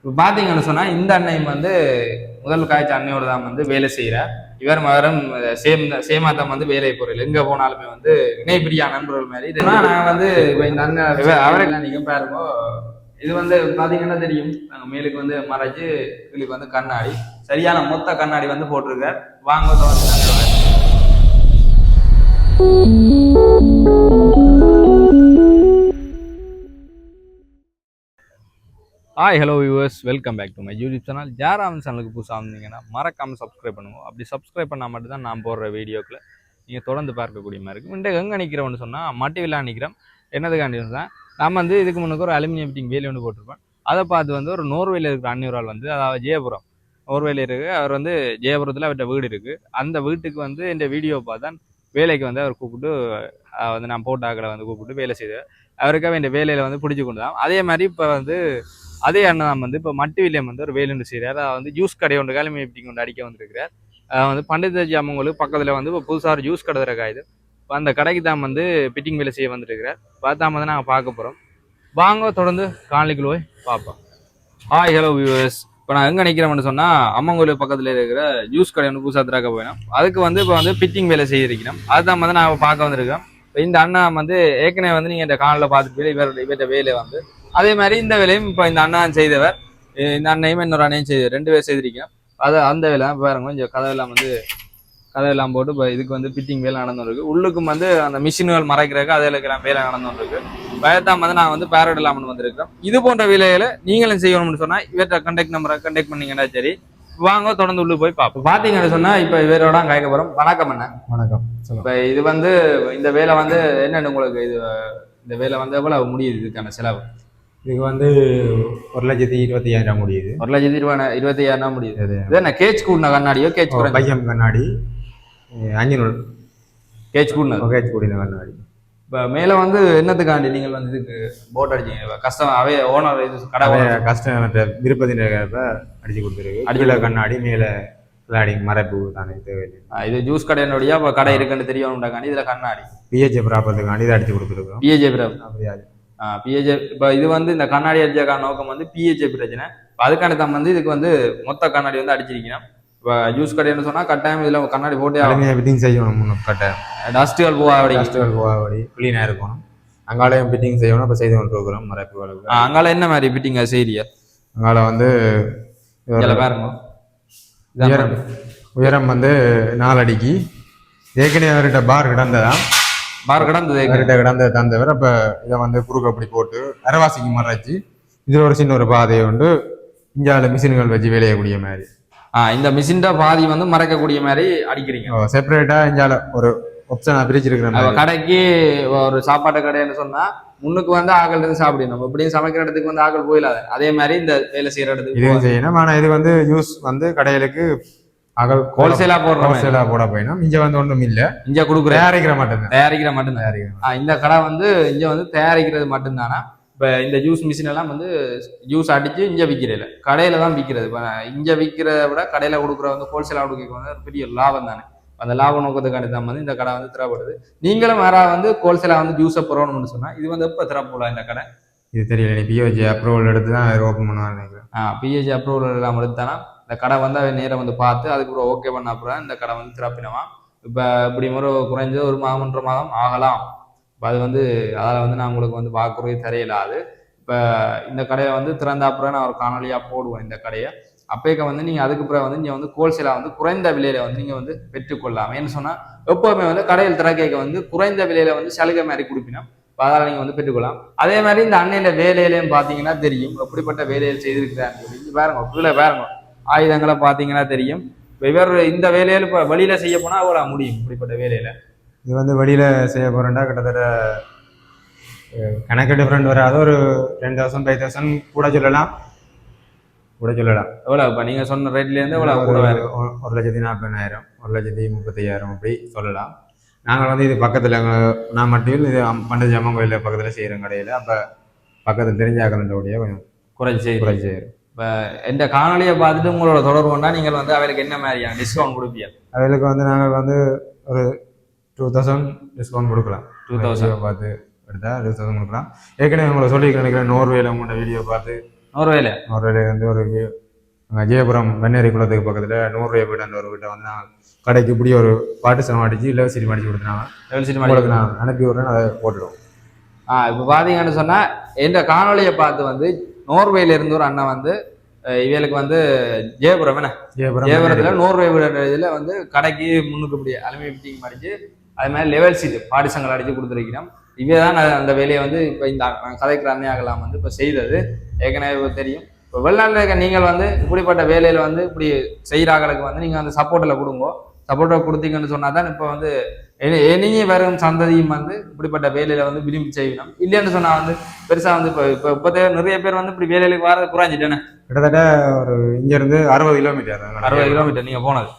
பாத்தீங்கன்னு சொன்னா இந்த அன்னையும் வந்து முதல் காய்ச்ச அன்னையோட தான் வந்து வேலை செய்யறார். இவர் மகரம் சேமா தான் வந்து வேலை பொருள் எங்க போனாலுமே வந்து இணைப்பிரியா நண்பர்கள் மாதிரி. நாங்க வந்து இந்த அண்ணன் அவரெல்லாம் நீங்க பாருங்க. இது வந்து பாத்தீங்கன்னா தெரியும், நாங்க மேலுக்கு வந்து மறைச்சு இதுக்கு வந்து கண்ணாடி சரியான மொத்த கண்ணாடி வந்து போட்டிருக்கார். வாங்க hi hello viewers, welcome back to my YouTube channel. Jaraman சேனலுக்கு புதுசாக வந்தீங்கன்னா மறக்காமல் சப்ஸ்கிரைப் பண்ணுங்க. அப்படி சப்ஸ்கிரைப் பண்ணால் மட்டும்தான் நான் போடுற வீடியோக்களை நீங்கள் தொடர்ந்து பார்க்கக்கூடிய மாதிரி இருக்கும். இன்றைக்கு எங்கே நிற்கிறோம்னு சொன்னால் மட்டி விழா நிற்கிறோம். என்னதுக்காண்டி தான் நம்ம வந்து இதுக்கு முன்னுக்கு ஒரு அலுமினியம் ஃபிட்டிங் வேலி ஒன்று போட்டிருப்பேன். அதை பார்த்து வந்து ஒரு நோர்வேல இருக்கிற அந்நியரால் வந்து, அதாவது ஜெயபுரம் நோர்வேல இருக்குது. அவர் வந்து ஜெயபுரத்தில் அவர்கிட்ட வீடு இருக்குது. அந்த வீட்டுக்கு வந்து இந்த வீடியோ பார்த்தா வேலைக்கு வந்து அவர் கூப்பிட்டு வந்து நான் போட்டாக்களை வந்து கூப்பிட்டு வேலை செய்தார். அவருக்காக இந்த வேலையில் வந்து பிடிச்சி கொண்டு தான். அதே மாதிரி இப்போ வந்து அதே அண்ணன் வந்து இப்போ மட்டு வில்லியம் வந்து ஒரு வேலுண்டு செய்கிறார். வந்து ஜூஸ் கடை ஒன்று காலமே இப்படி கொண்டு அடிக்க வந்துருக்கிறார். வந்து பண்டிதஜி அம்மங்களுக்கு பக்கத்தில் வந்து இப்போ புதுசாக ஒரு ஜூஸ் கடை காயுது. இப்போ அந்த கடைக்கு தான் வந்து பிட்டிங் வேலை செய்ய வந்துருக்கிறார். பார்த்தா வந்து நாங்கள் பார்க்க போகிறோம். வாங்க தொடர்ந்து காணொளிக்குள்ள போய் பார்ப்போம். ஹாய் ஹலோ வியூவர்ஸ், இப்போ நான் எங்கே நிற்கிறோம்னு சொன்னால் அம்மங்கோயில் பக்கத்தில் இருக்கிற ஜூஸ் கடை ஒன்று புதுசாக திறக்க போயிடும். அதுக்கு வந்து இப்போ வந்து பிட்டிங் வேலை செய்திருக்கிறோம். அதுதான் வந்து நான் பார்க்க வந்திருக்கேன். இந்த அண்ணா வந்து ஏற்கனவே வந்து நீங்கள் இந்த காணொலியில் பார்த்துட்டு இவர்கிட்ட வேலை வந்து அதே மாதிரி இந்த வேலையும் இப்போ இந்த அண்ணன் செய்தவர், இந்த அண்ணையும் இன்னொரு அண்ணையும் செய்தவர், 2 பேர் செய்திருக்கேன். அதை அந்த வேலை பாருங்க, கொஞ்சம் கதவெல்லாம் போட்டு இப்போ இதுக்கு வந்து ஃபிட்டிங் வேலை நடந்துருக்கு. உள்ளுக்கும் வந்து அந்த மிஷின்கள் மறைக்கிறதுக்கு அதில் வேலை நடந்துருக்கு. பயத்தான் வந்து நான் வந்து பேரட் இல்லாமல் வந்திருக்கிறேன். இது போன்ற வேலைகளை நீங்களும் செய்யணும்னு சொன்னால் இவர்கிட்ட கண்டெக்ட் நம்பரை கண்டெக்ட் பண்ணீங்கன்னா சரி. வாங்க தொடர்ந்து உள்ள போய் பார்ப்போம். பார்த்தீங்கன்னு சொன்னால் இப்போ இவரோட கேட்க போகிறோம். வணக்கம் அண்ணா. வணக்கம். இப்போ இது வந்து இந்த வேலை வந்து என்னென்னு உங்களுக்கு இந்த வேலை வந்து எவ்வளவு முடியுது? இதுக்கான செலவு இதுக்கு வந்து 1,25,000 முடியுது. 1,25,000 முடியுது. இது என்ன கேச் கூடின கண்ணாடியோ? கேச் பையம் கண்ணாடி 500 கேச் கூடின கண்ணாடி. இப்போ மேலே வந்து என்னத்துக்காண்டி நீங்கள் வந்து இதுக்கு போட் அடிச்சிங்க? கஸ்டமர் அவே ஓனர் இது கடை கஸ்டமர் விருப்பத்தின் அடிச்சு கொடுத்துருக்கு. அடியில் கண்ணாடி மேலே கிளாடிங் மறைப்பு தானே தேவையில்லை. இது ஜூஸ் கடையினுடைய இப்போ கடை இருக்குன்னு தெரியணும்டாக்காண்டி இதில் கண்ணாடி பிஹெச்ஏ ப்ராப்பர்ட்டுக்காண்டி இதை அடிச்சு கொடுத்துருக்கோம். பிஹெச்ஏ அப்படியா? பிஹெச்ஏ இப்போ இது வந்து இந்த கண்ணாடி அடிச்சக்கான நோக்கம் வந்து பிஹெச்ஏ பிரச்சனை. அதுக்கான தான் வந்து இதுக்கு வந்து மொத்த கண்ணாடி வந்து அடிச்சிருக்கணும். இப்போ ஜூஸ் கடைன்னு சொன்னால் கட்டாயம் இதில் கண்ணாடி போட்டு ஃபிட்டிங் செய்யணும். கட்டாயம் டஸ்ட்டுகள் போகாடி க்ளீனாக இருக்கணும். அங்காலையும் ஃபிட்டிங் செய்யணும். இப்போ செய்து கொண்டு இருக்கிறோம் மறைப்பு. அங்கால என்ன மாதிரி ஃபிட்டிங் செய்தியா? அங்கால வந்து பாருங்க, உயரம் வந்து 4 அடிக்கு. ஏற்கனவே அவர்கிட்ட பார் கிடந்தது தந்தவர். அப்ப இதை வந்து குறுக்கு அப்படி போட்டு அரைவாசிக்கு மறைச்சு இதுல ஒரு சின்ன ஒரு பாதையை வந்து இஞ்சால மிஷின்கள் வச்சு வேலையக்கூடிய மாதிரி. இந்த மிஷின் பாதி வந்து மறைக்கக்கூடிய மாதிரி அடிக்கிறீங்க. செப்பரேட்டா இஞ்சால ஒரு ஆப்ஷனா பிரிச்சிருக்கிற மாதிரி. கடைக்கு ஒரு சாப்பாட்டு கடைன்னு சொன்னா முன்னுக்கு வந்து ஆக்கள் இருந்து சாப்பிடணும். நம்ம இப்படியும் சமைக்கிற இடத்துக்கு வந்து ஆக்கள் போயிடாது. அதே மாதிரி இந்த வேலை செய்யற இடத்துக்கு இதுவும் செய்யணும். ஆனா இது வந்து யூஸ் வந்து கடைகளுக்கு ஹோல்சேலா போட போயிடும். இங்க வந்து ஒன்றும் இல்ல, இங்க கொடுக்குற தயாரிக்கிற மட்டும். இந்த கடை வந்து இங்க வந்து தயாரிக்கிறது மட்டும்தானா? இப்ப இந்த ஜூஸ் மிஷின் எல்லாம் வந்து ஜூஸ் அடிச்சு இங்க விற்கிறதில்ல, கடையில தான் விற்கிறது. இப்ப இங்க விற்கிறத விட கடையில கொடுக்குற வந்து ஹோல்சேலா கொடுக்க வந்து பெரிய லாபம் தானே. அந்த லாப நோக்கத்துக்காண்டி தான் வந்து இந்த கடை வந்து திறப்படுது. நீங்களும் வேற வந்து ஹோல்சேலா வந்து ஜூஸை போறோம்னு சொன்னா இது வந்து எப்ப திறப்போலாம் இந்த கடை? இது தெரியல. நீ பிஹெச்ஏ அப்ரூவல் எடுத்து தான் ஓப்பன் பண்ணுவான்னு நினைக்கிறேன். பிஹெச்ஏ அப்ரூவல் எல்லாம் எடுத்தானா இந்த கடை வந்து அவன் நேரம் வந்து பார்த்து அதுக்கப்புறம் ஓகே பண்ண அப்புறம் இந்த கடை வந்து திறப்பினவான். இப்போ இப்படி குறைஞ்சது 1 மாதம் 1.5 மாதம் ஆகலாம். இப்போ அது வந்து அதில் வந்து நான் உங்களுக்கு வந்து பார்க்குறது தெரியலாது. இப்போ இந்த கடையை வந்து திறந்த அப்புறம் நான் ஒரு காணொலியாக போடுவேன் இந்த கடையை. அப்போக்க வந்து நீங்கள் அதுக்கு பிறகு வந்து நீங்கள் வந்து ஹோல்சேலாக வந்து குறைந்த விலையில வந்து நீங்கள் வந்து பெற்றுக்கொள்ளலாம். ஏன்னு சொன்னால் எப்போவுமே வந்து கடையில் திறக்க வந்து குறைந்த விலையில வந்து சலுகை மாதிரி கொடுப்பினோம். அதனால் நீங்கள் வந்து பெற்றுக்கொள்ளலாம். அதே மாதிரி இந்த அன்னையில வேலையிலையும் பார்த்தீங்கன்னா தெரியும் எப்படிப்பட்ட வேலையில் செய்திருக்கிறான்னு சொல்லி பாருங்க. கீழே பாருங்க, ஆயுதங்களை பார்த்தீங்கன்னா தெரியும். இவர் இந்த வேலையில இப்போ வெளியில செய்ய போனா அவ்வளோ முடியும். இப்படிப்பட்ட வேலையில இது வந்து வெளியில செய்ய போறேன்டா கிட்டத்தட்ட கணக்கு டிஃப்ரெண்ட் வராது. ஒரு 10,000 5,000 கூட சொல்லலாம். எவ்வளோ இப்போ நீங்க சொன்ன ரேட்ல இருந்து எவ்வளோ கூட 1,40,000 1,30,000 அப்படி சொல்லலாம். நாங்கள் வந்து இது பக்கத்துல நான் மட்டும் இது பண்டித அம்மன் கோயில் பக்கத்துல செய்யறோம் கடையில. அப்ப பக்கத்துல தெரிஞ்சாக்கணுடைய கொஞ்சம் குறைச்சி செய்யறோம். இப்போ இந்த காணொலியை பார்த்துட்டு உங்களோட தொடர்பு கொண்டா நீங்கள் வந்து அவளுக்கு என்ன மாதிரியான டிஸ்கவுண்ட் கொடுப்பீங்க? அவளுக்கு வந்து நாங்கள் வந்து ஒரு 2,000 டிஸ்கவுண்ட் கொடுக்கலாம். 2,000 பார்த்து எடுத்தா 2,000 கொடுக்கலாம். ஏற்கனவே உங்களை சொல்லி நினைக்கிறேன், நோர்வேல உங்களோட வீடியோ பார்த்து நூறுவேலேருந்து ஒரு ஜெயபுரம் வெண்ணேரி குளத்துக்கு பக்கத்தில் 100 வீடு ஒரு வீட்டை வந்து நான் கடைக்கு இப்படி ஒரு பாட்டு அடிச்சு லெவல் சீட் அடிச்சு கொடுத்துனாங்க. லெவல் சீட் உங்களுக்கு நான் அனுப்பி விட்றேன், அதை போட்டுடுவோம். இப்போ பார்த்தீங்கன்னு சொன்னால் இந்த காணொலியை பார்த்து வந்து நோர்வேலேருந்து ஒரு அண்ணன் வந்து இவளுக்கு வந்து ஜெயபுரம் ஜெயபுரத்தில் நோர்வே இதில் வந்து கடைக்கு முன்னுக்கு இப்படி அலுமினியம் ஃபிட்டிங் அடிச்சு அது மாதிரி லெவல் சீட்டு பாடிசங்கள் அடித்து கொடுத்துருக்கிறோம். இவே தான் அந்த வேலையை வந்து இப்போ இந்த கதைக்கிற அண்ணையாகலாம் வந்து இப்போ செய்தது ஏற்கனவே தெரியும். இப்போ வெளிநாட்டில் இருக்க நீங்கள் வந்து இப்படிப்பட்ட வேலையில் வந்து இப்படி செய்கிறாங்களுக்கு வந்து நீங்கள் அந்த சப்போர்ட்டில் கொடுங்க. சப்போர்ட்டை கொடுத்தீங்கன்னு சொன்னால் தான் இப்போ வந்து இனிய வரும் சந்ததியும் வந்து இப்படிப்பட்ட வேலையில வந்து விரும்பி செய்யணும். இல்லைன்னு சொன்னா வந்து பெருசா வந்து இப்போதே நிறைய பேர் வந்து இப்படி வேலையில வர குறைஞ்சிட்டேன்னு கிட்டத்தட்ட ஒரு இங்கிருந்து 60 கிலோமீட்டர் 60 கிலோமீட்டர் நீங்க போனது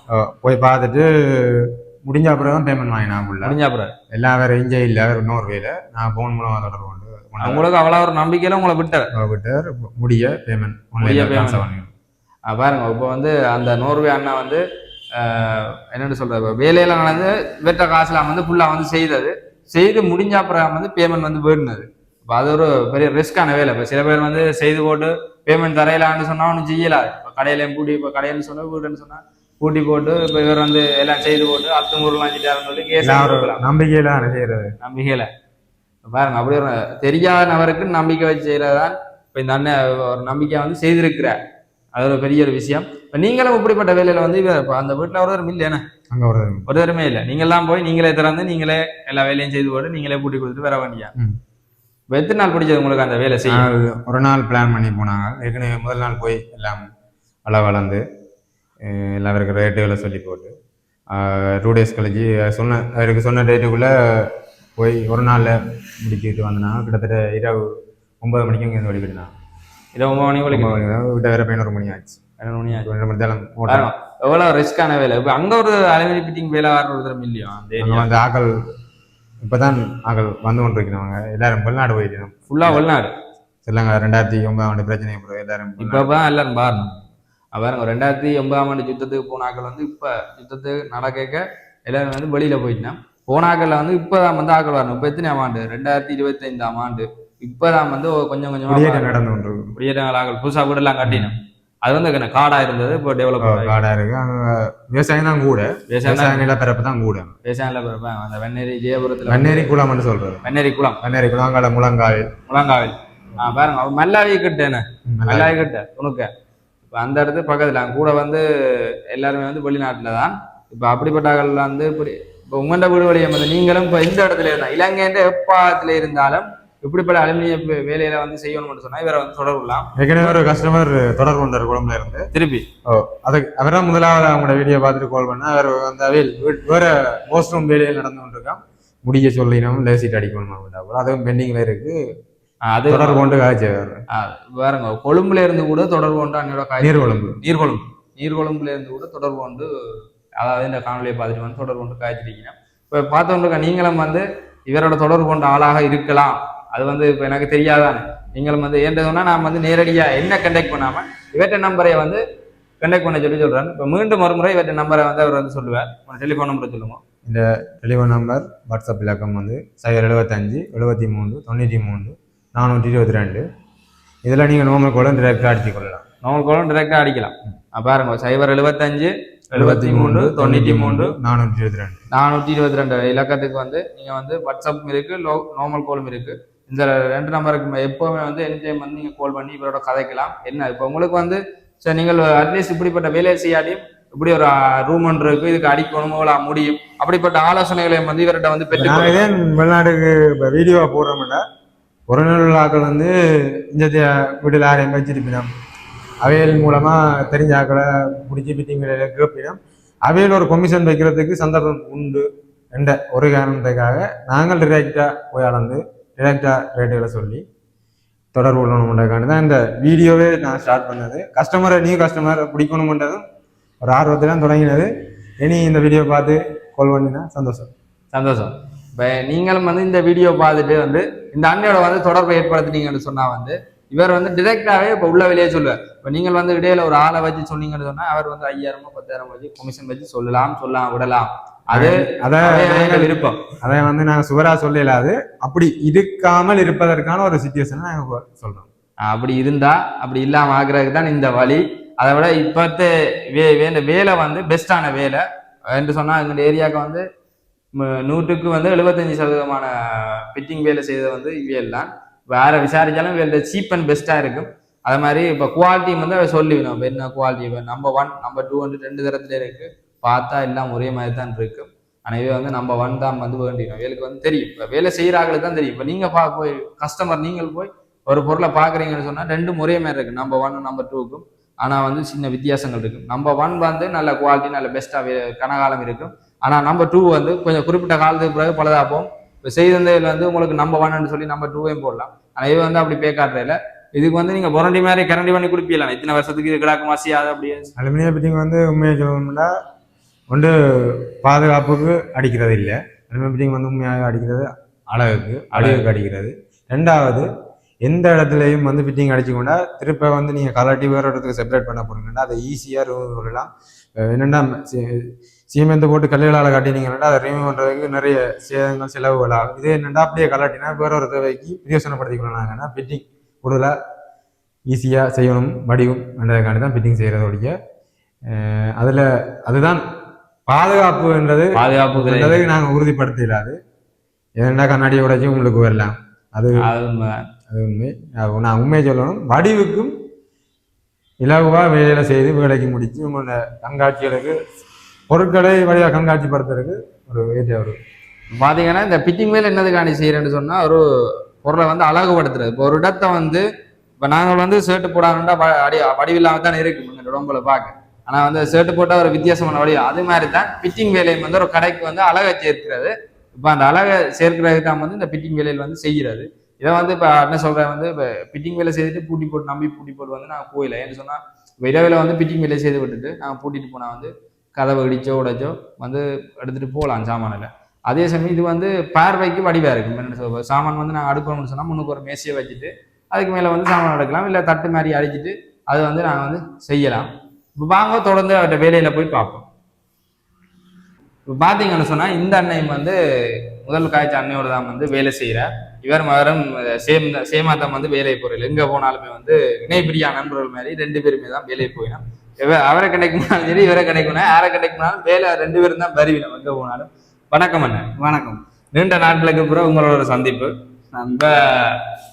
போய் பார்த்துட்டு முடிஞ்ச அப்புறம் தான் பேமெண்ட் வாங்கினா முடிஞ்ச அப்புறம் எல்லாம் வேற இங்கே இல்லை வேற இன்னொரு வேலை நான் போன் மூலமாக தொடர்பு கொண்டு உங்களுக்கு அவ்வளோ ஒரு நம்பிக்கையில உங்களை விட்டார் முடிய பேமெண்ட் பாருங்க. இப்போ வந்து அந்த நோர்வே அண்ணா வந்து என்னென்னு சொல்றது வேலையில நடந்து வெற்ற காசுலாம் வந்து ஃபுல்லா வந்து செய்து முடிஞ்ச அப்புறம் வந்து பேமெண்ட் வந்து வேணுனது. இப்போ அது ஒரு பெரிய ரிஸ்கான வேலை. இப்போ சில பேர் வந்து செய்து போட்டு பேமெண்ட் தரையிலான்னு சொன்னா ஒன்றும் செய்யலாது. இப்போ கடையிலையும் பூட்டி இப்போ கடையின்னு சொன்னா வீடுன்னு சொன்னா பூட்டி போட்டு இப்போ இவர் வந்து எல்லாம் செய்து போட்டு அத்துமுறைலாம் சொல்லி கேஸ் நம்பிக்கையில பாருங்க. அப்படி ஒரு தெரியாத நபருக்கு நம்பிக்கை வச்சு செய்யறதுதான் இப்போ இந்த அண்ணன் ஒரு நம்பிக்கை வந்து செய்திருக்கிறார். அது ஒரு பெரிய ஒரு விஷயம். இப்போ நீங்களும் இப்படிப்பட்ட வேலையில வந்து அந்த வீட்டில் ஒருத்தரும் இல்லையா அங்கே ஒருத்தருமே இல்லை. நீங்கள்லாம் போய் நீங்களே திறந்து நீங்களே எல்லா வேலையும் செய்து போட்டு நீங்களே பூட்டி கொடுத்துட்டு வர வேண்டியா? இப்போ எத்தனை நாள் பிடிச்சது உங்களுக்கு அந்த வேலை செய்ய? ஒரு நாள் பிளான் பண்ணி போனாங்க. ஏற்கனவே முதல் நாள் போய் எல்லாம் வளர்ந்து எல்லாருக்கும் ரேட்டுகளை சொல்லி போட்டு 2 days கழிச்சு அவருக்கு சொன்ன டேட்டுக்குள்ளே போய் ஒரு நாளில் முடிச்சுட்டு வந்தாங்க. கிட்டத்தட்ட இரவு 9 மணிக்கு இங்கே வெளிக்கிட்டாங்க. இரவு 9 மணி விட்ட வேற 11 மணி ஆச்சு. 11 மணி ஆச்சு. எவ்வளோ ரிஸ்கான வேலை. இப்போ அங்கே ஒரு அலுமினியம் ஃபிட்டிங் வேலை வர ஒருத்தர் இல்லையா? அந்த ஆக்கள் இப்போதான் ஆக்கள் வந்து கொண்டு இருக்கிறவங்க எல்லாரும் வெளிநாடு போயிட்டு ஃபுல்லாக வெளிநாடு சொல்லுங்க. 2009 பிரச்சனை எல்லாரும் இப்போ எல்லாரும் பாருங்க. பாருங்க 2009 யுத்தத்துக்கு போன ஆக்கள் வந்து இப்போ யுத்தத்துக்கு நடக்க எல்லாரும் வந்து வெளியில போயிட்டான். போன ஆக்கள் வந்து இப்போதான் வந்து ஆக்கள் வரணும். இப்போ எத்தனை ஆண்டு? 2025 இப்போதான் வந்து கொஞ்சம் கொஞ்சமாக நடந்து குடியேற்ற ஆக்கள் புதுசாக வீடு எல்லாம் கட்டினோம். அது வந்து காடா இருந்தது, இப்போ டெவலப் காடா இருக்கு. அங்கே விவசாயம் தான் கூட, விவசாய நிலப்பரப்பு தான் கூட. விவசாய நிலப்பரப்பு அந்த வெண்ணேரி ஜெயபுரத்தில் வெண்ணேரி குளம்னு சொல்றது. வெண்ணேரி குளம் அங்கே முழங்காவில் பாருங்க. மல்லாவி கிட்டேன்னு மல்லாவி கிட்ட உனக்கு இப்போ அந்த இடத்துக்கு பக்கத்தில் கூட வந்து எல்லாருமே வந்து வெளிநாட்டில் தான். இப்போ அப்படிப்பட்டாக்கள் வந்து இப்படி இப்போ உங்கள்கிட்ட வீடு வழியை வந்து நீங்களும் இப்போ இந்த இடத்துல இருந்தால் இலங்கைன்ற எப்பாத்துல இருந்தாலும் இப்படிப்பட்ட அலுமினிய வேலையில வந்து செய்யணும்னு சொன்னா இவரை வந்து தொடர்புலாம். ஏற்கனவே ஒரு கஸ்டமர் தொடர்பு வந்தார் குழம்புல இருந்து திருப்பி. அவர்தான் முதலாவது அவங்களோட வீடியோ பார்த்துட்டு கால் பண்ணா அவர் அந்த வேற வாஷ்ரூம் வேலையில் நடந்து கொண்டிருக்கான். முடிய சொல்லினோம் லேசிட் அடிக்கணும், அதுவும் பெண்டிங்ல இருக்கு. அது தொடர்பு கொண்டு காய்ச்சி பாருங்க. கொழும்புல இருந்து கூட தொடர்பு கொண்டு அன்னோட நீர்கொழும்புல இருந்து கூட தொடர்பு கொண்டு அதாவது இந்த காணொலியை பார்த்துட்டு வந்து தொடர்பு கொண்டு காய்ச்சிருக்கீங்க. இப்போ பார்த்தவங்களுக்கு நீங்களும் வந்து இவரோட தொடர்பு கொண்ட ஆளாக இருக்கலாம். அது வந்து இப்போ எனக்கு தெரியாதானே. நீங்களும் வந்து ஏன்றதுன்னா நான் வந்து நேரடியாக என்ன கண்டெக்ட் பண்ணாம இவற்ற நம்பரை வந்து கண்டெக்ட் பண்ண சொல்றேன். இப்போ மீண்டும் மறுமுறை இவற்ற நம்பரை வந்து அவர் வந்து சொல்லுவார். டெலிஃபோன் நம்பரை சொல்லுங்க. இந்த டெலிஃபோன் நம்பர் வாட்ஸ்அப் இலக்கம் வந்து 075 73 93 422. இதில் நீங்கள் நார்மல் கோலும் டிரெக்டாக அடிச்சு கொள்ளலாம். நார்மல் கோலும் டிரெக்டாக அடிக்கலாம். பாருங்க 075 73 93 422 இலக்கத்துக்கு வந்து நீங்க வந்து வாட்ஸ்அப் இருக்கு, நார்மல் கோலும் இருக்கு. இந்த 2 நம்பருக்கு எப்பவுமே வந்து எனி டைம் வந்து நீங்க கால் பண்ணி இவரோட கதைக்கலாம். என்ன இப்போ உங்களுக்கு வந்து சரி நீங்கள் அட்லீஸ்ட் இப்படிப்பட்ட வேலையை செய்யாட்டியும் இப்படி ஒரு ரூம் ஒன்று இருக்கு, இதுக்கு அடிக்கணும் முடியும் அப்படிப்பட்ட ஆலோசனைகளையும் வந்து இவர்கிட்ட வந்து பெற்று வெளிநாடுக்கு இப்போ வீடியோவா போடுறோம்னா ஒரு நாள் ஆக்கள் வந்து இந்த வீட்டில் யாரையும் வச்சிருப்பினோம். அவையல் மூலமா தெரிஞ்ச ஆக்களை பிடிச்சி பிட்டிங்களை கேட்பினோம். அவையில் ஒரு கமிஷன் வைக்கிறதுக்கு சந்தர்ப்பம் உண்டு என்ற ஒரு காரணத்துக்காக நாங்கள் டிரெக்டாக போய் அளந்து டிரெக்டாக ரேட்டுகளை சொல்லி தொடர்பு கொள்ளணும்ன்றதுக்காண்டி தான் இந்த வீடியோவே நான் ஸ்டார்ட் பண்ணது. நியூ கஸ்டமரை பிடிக்கணும்ன்றதும் ஒரு ஆர்வத்தில் தொடங்கினது. இனி இந்த வீடியோ பார்த்து கால் பண்ணினா சந்தோஷம். இப்போ நீங்களும் வந்து இந்த வீடியோ பார்த்துட்டு வந்து இந்த அண்ணையோட வந்து தொடர்பை ஏற்படுத்தினீங்கன்னு சொன்னா வந்து இவர் வந்து டிரெக்டாகவே இப்போ உள்ள வெளியே சொல்லுவார். இப்போ நீங்கள் வந்து இடையில ஒரு ஆளை வச்சு சொன்னீங்கன்னு சொன்னா அவர் வந்து 5000 10,000 வச்சு கமிஷன் வச்சு சொல்லலாம் விடலாம். அது அதான் விருப்பம். அதை வந்து நாங்கள் சுவரா சொல்லலாது. அப்படி இருக்காமல் இருப்பதற்கான ஒரு சிச்சுவேஷன் நாங்கள் சொல்றோம். அப்படி இருந்தா அப்படி இல்லாம ஆகுறதுக்கு தான் இந்த வழி. அதை விட இப்பத்த வேலை வந்து பெஸ்டான வேலை என்று சொன்னா எங்க ஏரியாவுக்கு வந்து 100க்கு வந்து 75% ஃபிட்டிங் வேலை செய்தது வந்து இவியல் தான். வேற விசாரிச்சாலும் இவல்ட சீப் அண்ட் பெஸ்டா இருக்கும். அதே மாதிரி இப்போ குவாலிட்டி வந்து அவ சொல்லிவிடும் என்ன குவாலிட்டி நம்பர் 1 நம்பர் 2 வந்து 2 தரத்துல இருக்கு. பார்த்தா எல்லாம் ஒரே மாதிரி தான் இருக்கு. ஆனால் இவ வந்து நம்பர் 1 தான் வந்து வேண்டிடும். வேலைக்கு வந்து தெரியும். இப்போ வேலை செய்யறாங்களுக்கு தான் தெரியும். இப்போ நீங்க போய் கஸ்டமர் நீங்கள் போய் ஒரு பொருளை பாக்குறீங்கன்னு சொன்னா 2 ஒரே மாதிரி இருக்கு. நம்பர் 1 நம்பர் 2க்கும். ஆனா வந்து சின்ன வித்தியாசங்கள் இருக்கு. நம்பர் 1 வந்து நல்ல குவாலிட்டி நல்ல பெஸ்டா கனகாலம் இருக்கும். ஆனா நம்பர் 2 வந்து கொஞ்சம் குறிப்பிட்ட காலத்துக்கு பிறகு பழுதாப்போம். இப்போ செய்ததில் வந்து உங்களுக்கு நம்பர் 1 சொல்லி நம்பர் 2வையும் போடலாம். ஆனா இது வந்து அப்படி பே காட்டுறதுல இதுக்கு வந்து நீங்க பொரண்டி மாதிரி கரண்டி பண்ணி கொடுப்பீங்களா இத்தனை வருஷத்துக்கு இது கிடாக்கு மாசியாது அப்படியே. அலுமினியம் ஃபிட்டிங் வந்து உண்மையை சொல்லணும்னா ஒன்று பாதுகாப்புக்கு அடிக்கிறது இல்லை. அலுமினியம் ஃபிட்டிங் வந்து உண்மையாக அடிக்கிறது அழகுக்கு அடிக்கிறது. ரெண்டாவது எந்த இடத்துலையும் வந்து ஃபிட்டிங் அடிச்சுக்கொண்டா திருப்ப வந்து நீங்கள் கலட்டி வேற இடத்துக்கு செப்பரேட் பண்ண போறீங்கன்னா அதை ஈஸியாக ரிமூவ் பண்ணலாம். என்னென்னா சீமெந்து போட்டு கல்லுகளால் காட்டினீங்கன்னா அதை ரிமூவ் பண்ணுறதுக்கு நிறைய சேதங்கள் செலவுகள் ஆகும். இதே என்னென்னா அப்படியே கலாட்டினா வேற ஒரு தேவைக்கு பிரயோசனப்படுத்திக்கொள்ளாங்கன்னா ஃபிட்டிங் கூடுதலாக ஈஸியாக செய்யணும் வடிவும் என்றதுக்காண்டி தான் ஃபிட்டிங் செய்கிறதோடைய அதில் அதுதான் பாதுகாப்புன்றது நாங்கள் உறுதிப்படுத்திடாது. ஏன்னா கண்ணாடியை உடைச்சி உங்களுக்கு வரலாம். அது உண்மை. நான் உண்மையை சொல்லணும். வடிவுக்கும் இலகுவாக வேலை செய்து வேலைக்கு முடித்து உங்களோட கண்காட்சிகளுக்கு பொருட்களை வழியாக கண்காட்சிப்படுத்துறதுக்கு ஒரு ஏற்ற ஒரு பார்த்தீங்கன்னா இந்த ஃபிட்டிங் வேலை என்னதுக்காண்டி செய்கிறேன்னு சொன்னால் ஒரு பொருளை வந்து அழகுபடுத்துறது. இப்போ ஒரு இடத்த வந்து இப்போ நாங்கள் வந்து ஷர்ட்டு போடாங்கன்னா வடிவில்லாமல் தானே இருக்கு உடம்புல பார்க்க. ஆனால் வந்து ஷர்ட்டு போட்டால் ஒரு வித்தியாசமான வடிவம். அது மாதிரி தான் ஃபிட்டிங் வேலையும் வந்து ஒரு கடைக்கு வந்து அழகை சேர்க்கிறது. இப்போ அந்த அழகை சேர்க்கிறதுக்கு தான் வந்து இந்த ஃபிட்டிங் வேலையில் வந்து செய்கிறது. இதை வந்து இப்போ என்ன சொல்கிறேன் வந்து இப்போ ஃபிட்டிங் வேலை செய்துட்டு பூட்டி போட்டு வந்து நாங்கள் போயில ஏன்னு சொன்னால் இரவில் வந்து ஃபிட்டிங் வேலையை செய்து விட்டுட்டு நாங்கள் பூட்டிட்டு போனால் வந்து கதவை இடிச்சோ உடைச்சோ வந்து எடுத்துகிட்டு போகலாம் சாமானில். அதே சமயம் இது வந்து பார்வைக்கு வடிவாக இருக்கும். என்ன சொல்ற சாமான் வந்து நாங்கள் அடுக்கணும்னு சொன்னால் முன்னுக்கு ஒரு மேசையை வச்சுட்டு அதுக்கு மேலே வந்து சாமான் எடுக்கலாம். இல்லை தட்டு மாதிரி அடிச்சுட்டு அதை வந்து நாங்கள் வந்து செய்யலாம். இப்போ வாங்க தொடர்ந்து அவர்கிட்ட வேலையில் போய் பார்ப்போம். இப்போ பார்த்தீங்கன்னு சொன்னால் இந்த அன்னையும் வந்து முதல் காய்ச்ச அன்னையோட தான் வந்து வேலை செய்கிறார். இவர் மகரம் சேமாத்தம் வந்து வேலையை போகிறீங்க. எங்கே போனாலுமே வந்து இணைப்பிரியா நண்பர்கள் மாதிரி 2 பேருமே தான் வேலையை போயினோம். அவரை கிடைக்குனாலும் சரி இவரை கிடைக்கும்னா யாரை கிடைக்குனாலும் வேலை 2 பேரும் தான் வருவினோம் எங்கே போனாலும். வணக்கம் அண்ணா. வணக்கம். நீண்ட நாட்களுக்கு அப்புறம் உங்களோட சந்திப்பு. இப்போ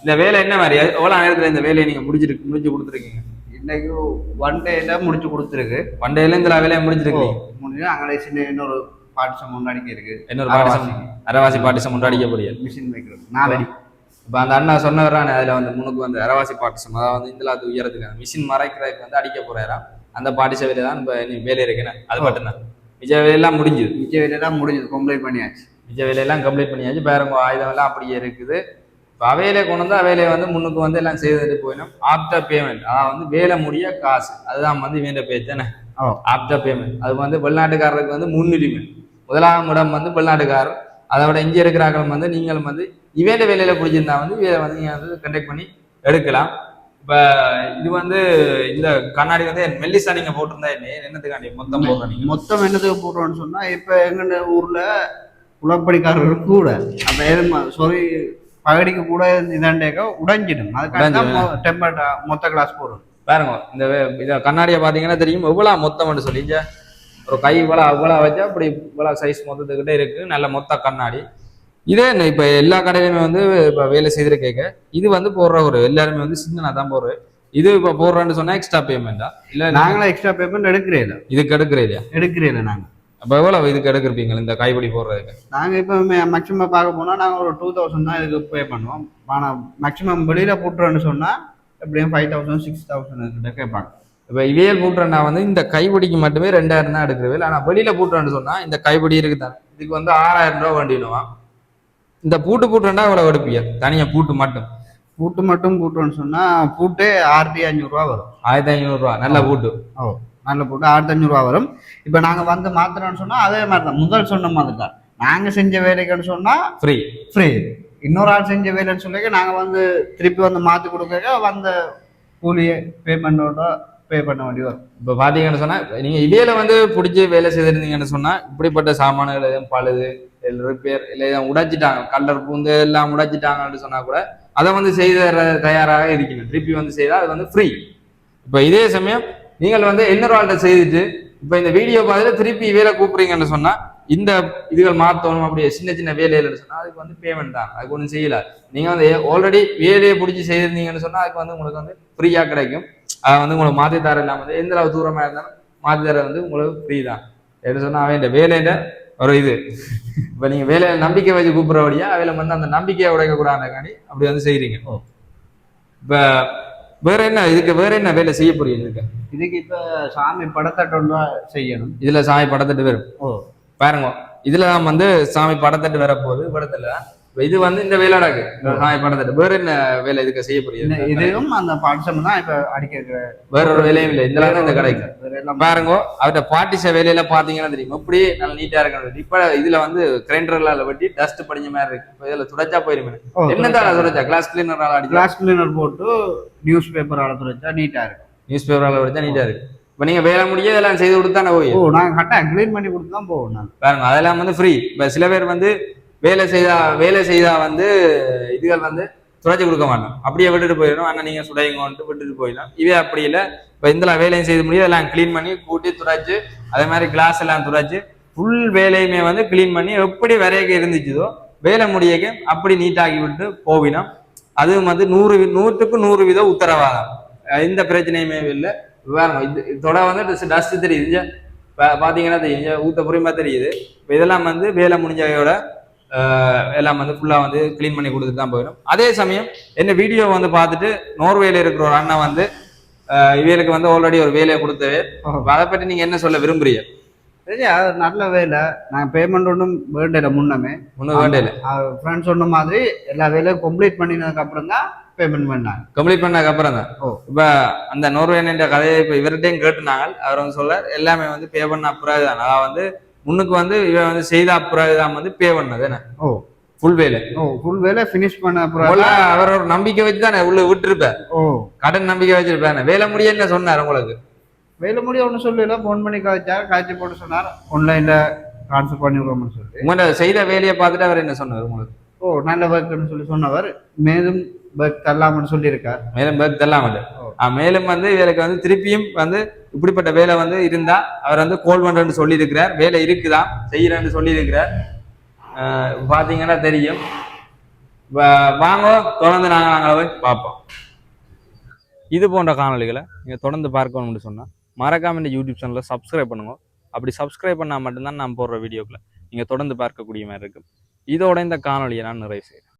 இந்த வேலை என்ன மாதிரி எவ்வளோ நேரத்தில் இந்த வேலையை நீங்கள் முடிச்சு கொடுத்துருக்கீங்க? இன்னைக்கு 1 டேல முடிச்சு கொடுத்துருக்கு. 1 டேல இந்த வேலையை முடிச்சிருக்கீங்க? முடிஞ்சு அங்கே சின்ன இன்னொரு பாட்டிசம் முன்னாடிக்கு இருக்கு. இன்னொரு அரைவாசி பாட்டிசம் முன்னாடிக்க முடியாது மிஷின் வைக்கிறது 4 அடி. இப்போ அந்த அண்ணா சொன்னவரானே அதில் வந்து முன்னுக்கு வந்து அரைவாசி பாட்டிசம் அதாவது வந்து இதில் அது உயரத்துக்கு மிஷின் மறைக்கிறதுக்கு வந்து அடிக்க போறாராம். அந்த பாட்டிச வேலை தான் இப்போ வேலை இருக்குன்னு அது மட்டும்தான். மிச்ச வேலையெல்லாம் முடிஞ்சுது. மிச்ச வேலையெல்லாம் முடிஞ்சது, கம்ப்ளீட் பண்ணியாச்சு. மிச்ச வேலையெல்லாம் கம்ப்ளீட் பண்ணியாச்சு. பேரங்க ஆயுதம் எல்லாம் அப்படியே இருக்குது. இப்போ அவையிலே கொண்டு வந்து அவையிலே வந்து முன்னுக்கு வந்து எல்லாம் செய்துட்டு போயிடும். ஆஃப்டர் பேமெண்ட் அதாவது வந்து வேலை முடிய காசு அதுதான் வந்து வேண்ட பேச்சு தானே. ஆஃப்டர் பேமெண்ட் அது வந்து வெளிநாட்டுக்காரருக்கு வந்து முன்னுரிமை. 1ஆம் இடம் வந்து வெளிநாட்டுக்காரர். அதை விட இங்கே இருக்கிறாங்களும் வந்து நீங்களும் வந்து இவேண்ட வேலையில பிடிச்சிருந்தா வந்து இதை வந்து நீங்கள் வந்து கண்டக்ட் பண்ணி எடுக்கலாம். இப்போ இது வந்து இந்த கண்ணாடி வந்து மெல்லிசா நீங்க போட்டிருந்தா என்னத்துக்காண்டி மொத்தம் போடுறீங்க? மொத்தம் என்னத்துக்கு போடுறோம்னு சொன்னா இப்போ எங்க ஊர்ல உழப்படிக்காரர்கள் கூட அந்த சொறி பகடிக்கு கூட இதாண்டேக்க உடைஞ்சிடும். அதுக்காக டெம்பர் மொத்த கிளாஸ் போடுறோம். பாருங்க இந்த இதை கண்ணாடியை பார்த்தீங்கன்னா தெரியும் எவ்வளோ மொத்தம்னு சொல்லிங்க. ஒரு கை இவ்வளோ வச்சா அப்படி இவ்வளோ சைஸ் மொத்தத்துக்கிட்டே இருக்கு. நல்ல மொத்த கண்ணாடி. இதே இப்போ எல்லா கடையிலுமே வந்து இப்போ வேலை செய்துட்டு கேட்க இது வந்து போடுற ஒரு எல்லாருமே வந்து சின்ன தான் போடுறேன். இது இப்போ போடுறேன்னு சொன்னா எக்ஸ்ட்ரா பேமெண்டா? இல்லை நாங்களும் எக்ஸ்ட்ரா பேமெண்ட் எடுக்கிறேன். இதுக்கு எடுக்கிறேன் நாங்கள். அப்போ எவ்வளவு இதுக்கு எடுக்கிறீங்க இந்த கைப்படி போடுறதுக்கு? நாங்கள் இப்போ மேக்ஸிமம் பார்க்க போனால் நாங்கள் ஒரு 2000 தான் இதுக்கு பே பண்ணுவோம். ஆனால் மேக்ஸிமம் வெளியில் போட்டுறோன்னு சொன்னால் எப்படியும் 5000 6000 கிட்ட கேட்பாங்க. இப்போ இவையல் பூட்டுறேன்னா வந்து இந்த கைப்படிக்கு மட்டுமே 2000 தான் எடுக்கிறவே. ஆனால் வெளியில் பூட்டுறேன்னு சொன்னால் இந்த கைப்படி இருக்குதான் இதுக்கு வந்து 6000 ரூபா வேண்டிடுவான். இந்த பூட்டுறேன்னா எவ்வளோ எடுப்பீங்க தனியாக பூட்டு மட்டும் பூட்டுன்னு சொன்னால் பூட்டு 1500 ரூபா வரும். 1500 ரூபா நல்ல பூட்டு. நல்ல போட்டு 1500 ரூபா வரும். இப்போ நாங்கள் வந்து மாத்திரம்னு சொன்னால் அதே மாதிரி தான் முதல் சொன்ன மாதிரி தான். நாங்கள் செஞ்ச வேலைக்குன்னு சொன்னால் ஃப்ரீ. இன்னொரு ஆள் செஞ்ச வேலைன்னு சொல்லி நாங்கள் வந்து திருப்பி வந்து மாற்றி கொடுக்க வந்த கூலியை பேமெண்டோட பே பண்ண வேண்டி வரும். இப்போ பார்த்தீங்கன்னு சொன்னால் நீங்கள் இவையில வந்து பிடிச்சி வேலை செய்திருந்தீங்கன்னு சொன்னால் இப்படிப்பட்ட சாமான்கள் எதுவும் பழுது ரிப்பேர் இல்லை எதுவும் உடைச்சிட்டாங்க கலர் பூந்து எல்லாம் உடைச்சிட்டாங்கன்னு சொன்னால் கூட அதை வந்து செய்த தயாராக இருக்கணும். திருப்பி வந்து செய்தால் அது வந்து ஃப்ரீ. இப்போ இதே சமயம் நீங்கள் வந்து இன்னொரு ஆள்கிட்ட செய்துட்டு இப்போ இந்த வீடியோ பார்த்துட்டு திருப்பி வேலை கூப்பிடுறீங்கன்னு சொன்னா இந்த இதுகள் மாற்றணும் அப்படியே சின்ன சின்ன வேலைகள் சொன்னா அதுக்கு வந்து பேமெண்ட் தான், அதுக்கு ஒன்றும் செய்யல. நீங்க வந்து ஆல்ரெடி வேலையை பிடிச்சி செய்திருந்தீங்கன்னு சொன்னா அதுக்கு வந்து உங்களுக்கு வந்து ஃப்ரீயா கிடைக்கும். அதை வந்து உங்களுக்கு மாற்றி தர இல்லாம வந்து எந்த அளவு தூரமா இருந்தாலும் மாற்றி தர வந்து உங்களுக்கு ஃப்ரீ தான். எப்படி சொன்னா அவன் இந்த வேலையில ஒரு இது இப்ப நீங்க வேலையில நம்பிக்கை வச்சு கூப்பிடுறபடியா அவையில வந்து அந்த நம்பிக்கையை உடைக்க கூடாதுக்காண்டி அப்படி வந்து செய்யறீங்க. இப்ப வேற என்ன இதுக்கு வேற என்ன வேலை செய்ய போறீங்க? இதுக்கு இப்ப சாமி படத்தட்டு ஒன்றா செய்யணும். இதுல சாமி படத்தட்டு வரும். பாருங்க, இதுலதான் வந்து சாமி படத்தட்டு வரப்போகுது. படத்துல இது வந்து இந்த வேலை நடக்கு சாமி படத்தட்டு. வேற என்ன வேலை இதுக்கு செய்ய போறீங்க? இதுவும் அந்த பாட்டிசம் தான் இப்ப அடிக்க வேற ஒரு வேலையும் இல்லை. இதுல இந்த கடைக்கு பாருங்க அவர்கிட்ட பாட்டிச வேலையில பாத்தீங்கன்னா தெரியும் எப்படி நல்லா நீட்டா இருக்கணும். இப்ப இதுல வந்து கிரைண்டர்ல வெட்டி டஸ்ட் படிஞ்ச மாதிரி இருக்கு. இதுல துடைச்சா போயிருமே. என்னதான் துடைச்சா கிளாஸ் கிளீனர் அடிச்சு கிளாஸ் கிளீனர் போட்டு நியூஸ் பேப்பரால துடைச்சா நீட்டா இருக்கு. நியூஸ் பேப்பரால துடைச்சா நீட்டா இருக்கு. இப்ப நீங்க வேலை முடிய இதெல்லாம் செய்து கொடுத்தானே போய் நாங்க கரெக்டா கிளீன் பண்ணி கொடுத்து தான் போவோம். பாருங்க அதெல்லாம் வந்து ஃப்ரீ. இப்ப சில பேர் வந்து வேலை செய்தா வந்து இதுகள் வந்து துடைச்சி கொடுக்க மாட்டோம், அப்படியே விட்டுட்டு போயிடணும். அண்ணா நீங்க சுடைங்கன்ட்டு விட்டுட்டு போயிடலாம். இதே அப்படி இல்லை. இப்ப இந்த வேலையும் செய்து முடியும் எல்லாம் கிளீன் பண்ணி கூட்டி துடைச்சு அதே மாதிரி கிளாஸ் எல்லாம் துடைச்சு ஃபுல் வேலையுமே வந்து கிளீன் பண்ணி எப்படி வரையக்க இருந்துச்சுதோ வேலை முடியக்க அப்படி நீட்டாக்கி விட்டு போவினோம். அதுவும் வந்து 100க்கு 100 வீதம் உத்தரவாதம். எந்த பிரச்சனையுமே இல்லை. இதோட வந்து டஸ்ட் தெரியுது பாத்தீங்கன்னா தெரியுது, ஊத்த புரியுமா தெரியுது. இப்போ இதெல்லாம் வந்து வேலை முடிஞ்சவையோட எல்லாம் வந்து ஃபுல்லா வந்து கிளீன் பண்ணி கொடுத்துட்டு தான் போயிடும். அதே சமயம் என்ன வீடியோ வந்து பார்த்துட்டு நோர்வேல இருக்கிற ஒரு அண்ணன் வந்து இவருக்கு வந்து ஆல்ரெடி ஒரு வேலையை கொடுத்தது. அதை பற்றி நீங்க என்ன சொல்ல விரும்புறீங்க? சரி, அது நல்ல வேலை. நாங்கள் பேமெண்ட் ஒன்றும் வேண்டல, முன்னும் வேண்டல. ஃப்ரெண்ட்ஸ் சொன்ன மாதிரி எல்லா வேலையும் கம்ப்ளீட் பண்ணினதுக்கு அப்புறம் தான் பேமெண்ட் பண்ணாங்க. கம்ப்ளீட் பண்ணதுக்கு அப்புறம் தான். இப்ப அந்த நோர்வேன் கதையை இப்ப இவர்கிட்டையும் கேட்டுனாங்க. அவர் வந்து சொல்ல எல்லாமே வந்து பே பண்ண அப்புறம் தான். அதாவது வந்து முன்னுக்கு வந்து இவன் வந்து செய்த அப்புறம் தான் வந்து பே பண்ணது என்ன ஃபுல் வேலை. ஃபுல் வேலை ஃபினிஷ் பண்ண அப்புறம் அவர் ஒரு நம்பிக்கை வச்சு தானே உள்ள விட்டுருப்பார். கடன் நம்பிக்கை வச்சிருப்பாரு. வேலை முடிய என்ன சொன்னார் உங்களுக்கு? வேலை முடிய ஒன்றும் சொல்லல. ஃபோன் பண்ணி காய்ச்சி போட்டு சொன்னார் ஆன்லைன்ல ட்ரான்ஸ்ஃபர் பண்ணிடுவோம்னு சொல்லி. உங்களோட செய்த வேலையை பார்த்துட்டு அவர் என்ன சொன்னார் உங்களுக்கு? நல்ல ஒர்க்னு சொல்லி சொன்னவர். மேலும் ஒர்க் தரலாம்னு சொல்லியிருக்கார். மேலும் ஒர்க் தரலாம். மேலும் வந்து இவருக்கு வந்து திருப்பியும் வந்து இப்படிப்பட்ட வேலை வந்து இருந்தா அவர் வந்து கோல் பண்றேன்னு சொல்லி இருக்கிறார். வேலை இருக்குதான் செய்யறேன்னு சொல்லி இருக்கிறார். பாத்தீங்கன்னா தெரியும். வாங்க தொடர்ந்து நாங்கள் போய் பார்ப்போம். இது போன்ற காணொலிகளை நீங்க தொடர்ந்து பார்க்கணும்னு சொன்னா மறக்காம இந்த யூடியூப் சேனலை சப்ஸ்கிரைப் பண்ணுங்க. அப்படி சப்ஸ்கிரைப் பண்ணா மட்டும்தான் நான் போடுற வீடியோக்களை நீங்க தொடர்ந்து பார்க்கக்கூடிய மாதிரி இருக்கும். இதோட இந்த காணொலியை நான் நிறைவு செய்கிறேன்.